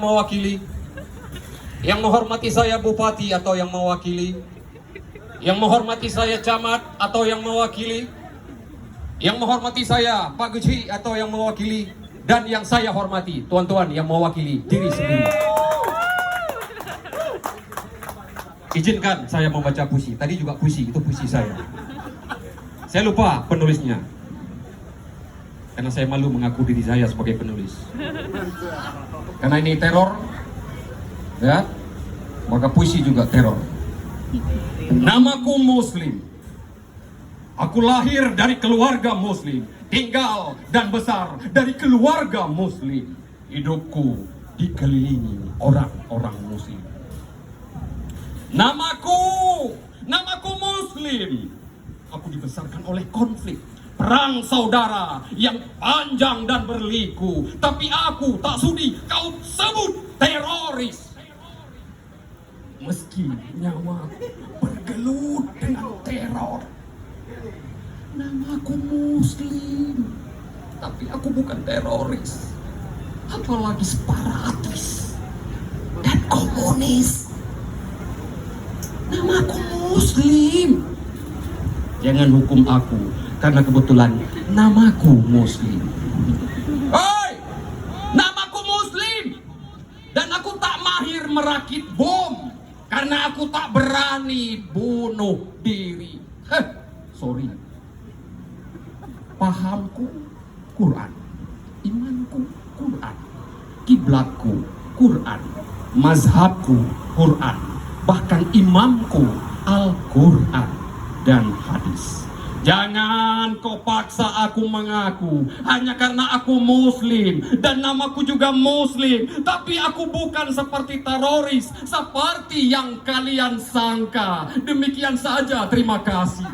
mewakili, yang menghormati saya bupati atau yang mewakili, yang menghormati saya camat atau yang mewakili, yang menghormati saya Pak Guci atau yang mewakili, dan yang saya hormati tuan-tuan yang mewakili diri sendiri. Izinkan saya membaca puisi. Tadi juga puisi, itu puisi saya. Saya lupa penulisnya, karena saya malu mengaku diri saya sebagai penulis. Karena ini teror, ya, maka puisi juga teror. Namaku Muslim. Aku lahir dari keluarga Muslim, tinggal dan besar dari keluarga Muslim. Hidupku dikelilingi orang-orang Muslim. Namaku Muslim. Aku dibesarkan oleh konflik, perang saudara yang panjang dan berliku. Tapi aku tak sudi kau sebut teroris. Meski nyawa bergelut dengan teror. Namaku Muslim, tapi aku bukan teroris, apalagi separatis dan komunis. Namaku Muslim. Jangan hukum aku karena kebetulan namaku Muslim. Hei, namaku Muslim, dan aku tak mahir merakit bom karena aku tak berani bunuh diri. Sorry. Pahamku Quran, imanku Quran, kiblatku Quran, mazhabku Quran, bahkan imamku Al-Quran dan hadis. Jangan kau paksa aku mengaku hanya karena aku Muslim dan namaku juga Muslim. Tapi aku bukan seperti teroris seperti yang kalian sangka. Demikian saja, terima kasih.